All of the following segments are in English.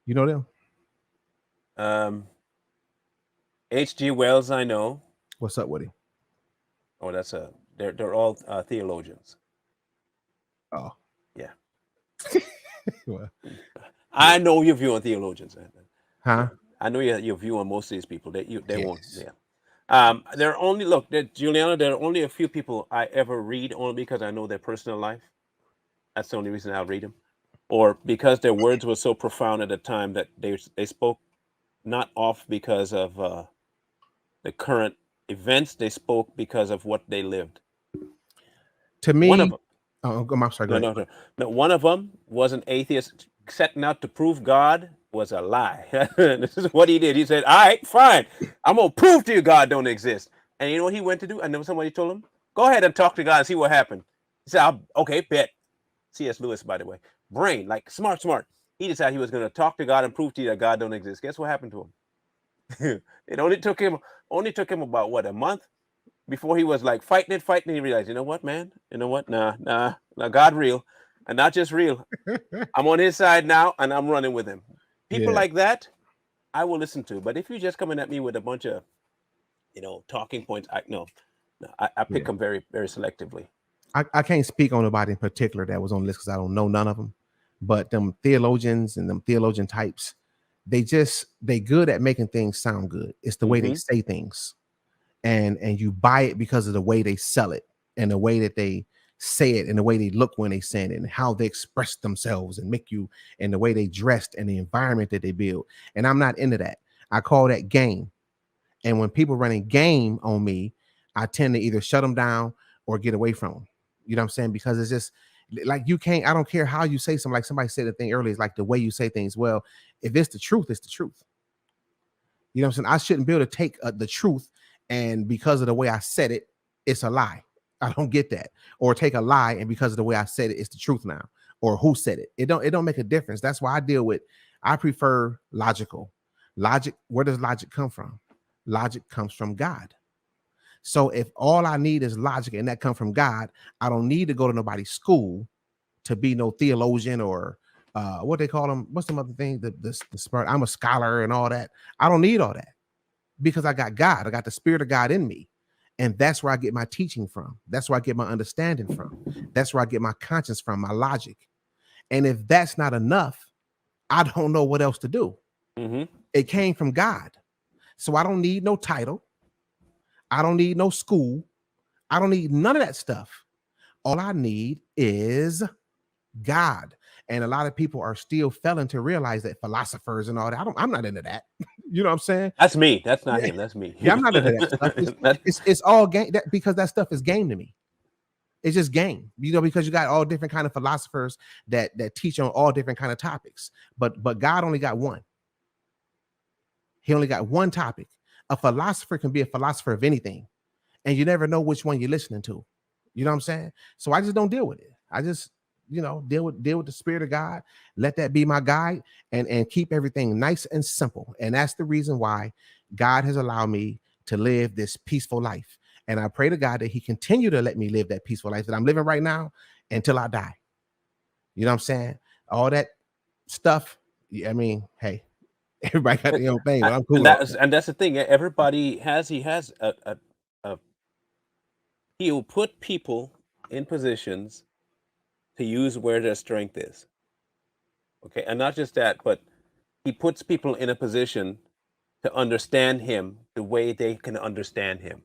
You know them? Um, H.G. Wells, I know. What's up with him? Oh, they're all theologians. Oh, Yeah, well, I yeah. know your view on theologians. Yeah, Huh? I know your view on most of these people. They won't. Yes. Yeah. Yes. There are only Juliana. There are only a few people I ever read only because I know their personal life. That's the only reason I read them, or because their words were so profound at the time that they spoke not off because of the current events. They spoke because of what they lived. To One of me, them, oh, I'm sorry. Go no, ahead. no, no, no. One of them was an atheist setting out to prove God was a lie. This is what he did. He said, "All right, fine. I'm gonna prove to you God don't exist." And you know what he went to do? And then somebody told him, "Go ahead and talk to God and see what happened." He said, "Okay, bet." C.S. Lewis, by the way, brain, like smart. He decided he was going to talk to God and prove to you that God don't exist. Guess what happened to him? It only took him about what, a month before he was like fighting. And he realized, you know what, man? You know what? Nah, God real, and not just real. I'm on his side now, and I'm running with him. People Yeah. like that, I will listen to. But if you're just coming at me with a bunch of, talking points, I pick Yeah. them very, very selectively. I can't speak on nobody in particular that was on the list because I don't know none of them. But them theologians and them theologian types, they good at making things sound good. It's the way they Mm-hmm. say things, and you buy it because of the way they sell it and the way that they say it and the way they look when they say it and how they express themselves and make you and the way they dressed and the environment that they build. And I'm not into that. I call that game. And when people running game on me, I tend to either shut them down or get away from them. You know what I'm saying? Because it's just like you can't. I don't care how you say something. Like somebody said the thing earlier, it's like the way you say things. Well, if it's the truth, it's the truth. You know what I'm saying? I shouldn't be able to take the truth and because of the way I said it, it's a lie. I don't get that. Or take a lie and because of the way I said it, it's the truth now. Or who said it? It don't make a difference. That's why I deal with. I prefer logical. Logic. Where does logic come from? Logic comes from God. So if all I need is logic and that come from God, I don't need to go to nobody's school to be no theologian or what they call them. What's some other thing? The spirit. I'm a scholar and all that. I don't need all that because I got God. I got the spirit of God in me. And that's where I get my teaching from. That's where I get my understanding from. That's where I get my conscience from, my logic. And if that's not enough, I don't know what else to do. Mm-hmm. It came from God. So I don't need no title. I don't need no school. I don't need none of that stuff. All I need is God. And a lot of people are still failing to realize that philosophers and all that. I'm not into that. You know what I'm saying? That's me. That's not Yeah. him. That's me. Yeah, I'm not into that stuff. It's That- it's it's all game that because that stuff is game to me. It's just game, because you got all different kind of philosophers that teach on all different kind of topics. But God only got one. He only got one topic. A philosopher can be a philosopher of anything, and you never know which one you're listening to. You know what I'm saying? So I just don't deal with it. I just deal with the spirit of God. Let that be my guide, and keep everything nice and simple. And that's the reason why God has allowed me to live this peaceful life. And I pray to God that He continue to let me live that peaceful life that I'm living right now until I die. You know what I'm saying? All that stuff. Yeah, I mean, hey, everybody got their own thing, but I'm cool and with all that's that. and that's the thing. Everybody has he has a he'll put people in positions to use where their strength is. Okay, and not just that, but he puts people in a position to understand him the way they can understand him.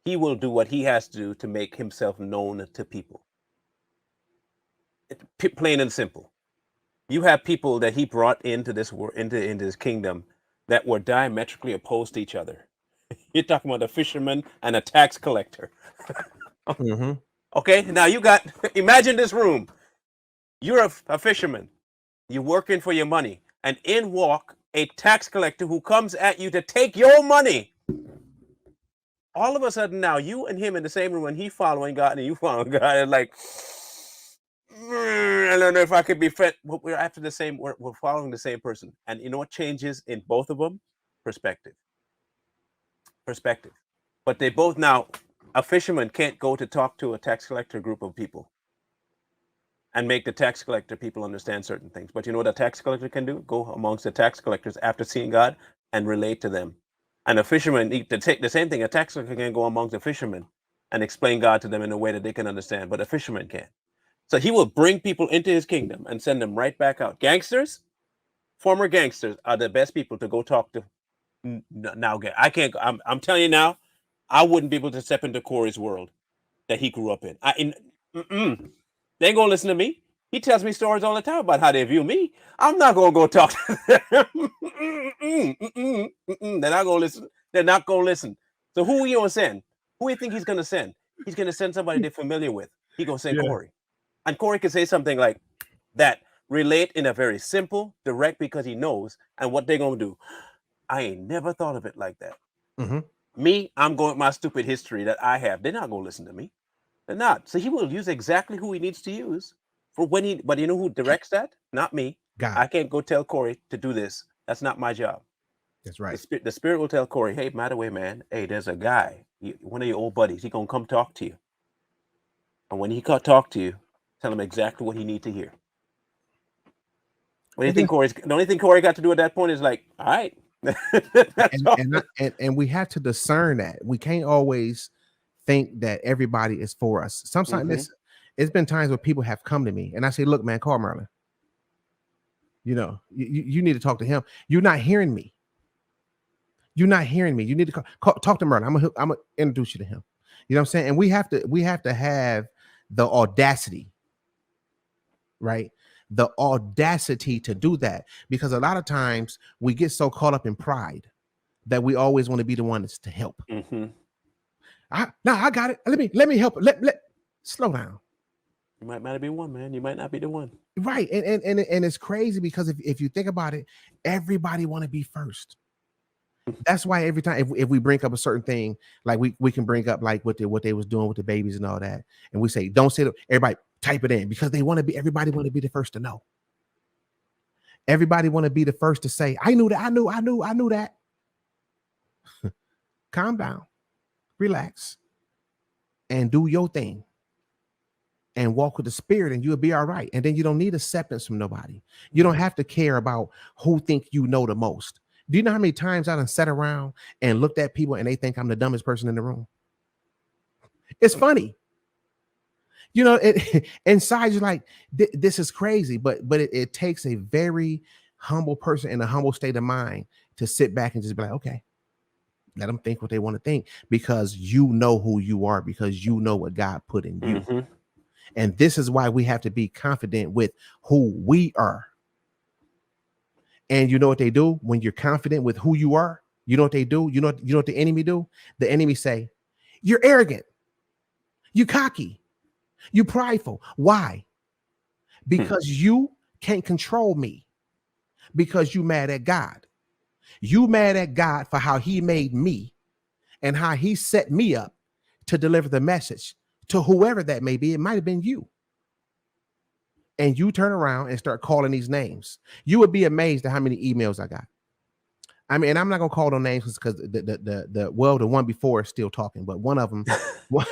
He will do what he has to do to make himself known to people. Plain and simple. You have people that he brought into this world, into his kingdom, that were diametrically opposed to each other. You're talking about a fisherman and a tax collector. Mm-hmm. Okay, now you got, imagine this room. You're a fisherman. You're working for your money, and in walk a tax collector who comes at you to take your money. All of a sudden, now you and him in the same room, and he following God and you following God, and like, I don't know if I could be friend. We're after the same. We're following the same person, and you know what changes in both of them? Perspective. Perspective. But they both now. A fisherman can't go to talk to a tax collector group of people. and make the tax collector people understand certain things. But you know what a tax collector can do? Go amongst the tax collectors after seeing God and relate to them. And a fisherman need to take the same thing. A tax collector can go amongst the fishermen and explain God to them in a way that they can understand, but a fisherman can't. So he will bring people into his kingdom and send them right back out. Gangsters, former gangsters are the best people to go talk to now. I can't. I'm telling you now, I wouldn't be able to step into Corey's world that he grew up in. They ain't gonna listen to me. He tells me stories all the time about how they view me. I'm not gonna go talk to them. They're not gonna listen. They're not gonna listen. So who are you gonna send? Who do you think he's gonna send? He's gonna send somebody they're familiar with. He's gonna send Corey. And Corey can say something like that, relate in a very simple, direct, because he knows. And what they're gonna do, I ain't never thought of it like that. Me, I'm going with my stupid history that I have. They're not gonna listen to me. They're not. So he will use exactly who he needs to use for when he. But you know who directs that? Not me. God. I can't go tell Corey to do this. That's not my job. That's right. The spirit will tell Corey, hey, by the way, man, hey, there's a guy, one of your old buddies. He gonna come talk to you. And when he talk to you, tell him exactly what he need to hear. The only thing Corey got to do at that point is like, all right. and we have to discern that. We can't always think that everybody is for us. Sometimes it's been times where people have come to me and I say, look, man, call Merlin. You know, you need to talk to him. You're not hearing me. You're not hearing me. You need to talk to Merlin. I'm gonna introduce you to him. You know what I'm saying? And we have to have the audacity, right? The audacity to do that, because a lot of times we get so caught up in pride that we always want to be the one that's to help. I got it. Let me help. Let slow down. You might not be one, man. You might not be the one. Right. And it's crazy because if you think about it, everybody want to be first. That's why every time if we bring up a certain thing, like we can bring up like what they was doing with the babies and all that, and we say don't say it, everybody type it in, because everybody want to be the first to know. Everybody want to be the first to say, I knew that, I knew that. Calm down, relax, and do your thing. And walk with the spirit, and you'll be all right. And then you don't need acceptance from nobody. You don't have to care about who think you know the most. Do you know how many times I done sat around and looked at people and they think I'm the dumbest person in the room? It's funny. You know, inside you're like, this is crazy, but it takes a very humble person in a humble state of mind to sit back and just be like, okay, let them think what they want to think, because you know who you are, because you know what God put in you. And this is why we have to be confident with who we are. And you know what they do when you're confident with who you are? You know what they do? You know what the enemy do? The enemy say, you're arrogant, you cocky, you prideful. Why? Because you can't control me, because you mad at God. You mad at God for how he made me and how he set me up to deliver the message to whoever that may be. It might have been you. And you turn around and start calling these names. You would be amazed at how many emails I got. I mean, and I'm not gonna call no names because the one before is still talking, but one of them, one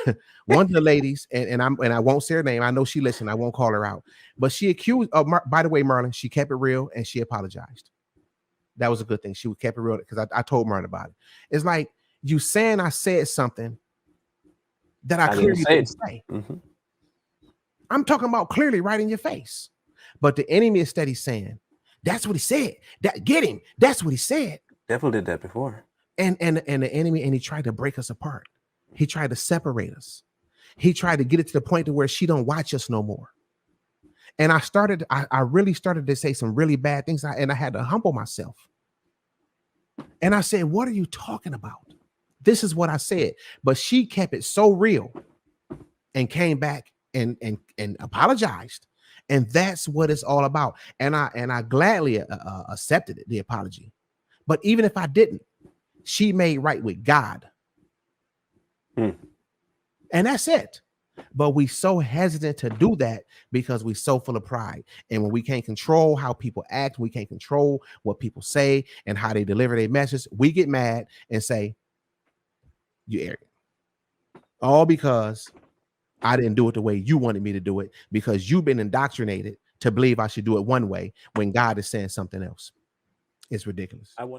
of the ladies, and I won't say her name. I know she listened. I won't call her out, but she accused. By the way, Marlon, she kept it real and she apologized. That was a good thing. She kept it real because I told Marlon about it. It's like you saying I said something that I clearly didn't say. I'm talking about clearly right in your face. But the enemy is steady saying, that's what he said. That get him. That's what he said. Devil did that before. And the enemy, and he tried to break us apart. He tried to separate us. He tried to get it to the point to where she don't watch us no more. And I really started to say some really bad things. And I had to humble myself. And I said, what are you talking about? This is what I said. But she kept it so real and came back and apologized. And that's what it's all about. And I gladly accepted the apology. But even if I didn't, she made right with God. And that's it. But we so hesitant to do that because we're so full of pride. And when we can't control how people act, we can't control what people say and how they deliver their message, we get mad and say, you're arrogant. All because I didn't do it the way you wanted me to do it because you've been indoctrinated to believe I should do it one way when God is saying something else. It's ridiculous. I want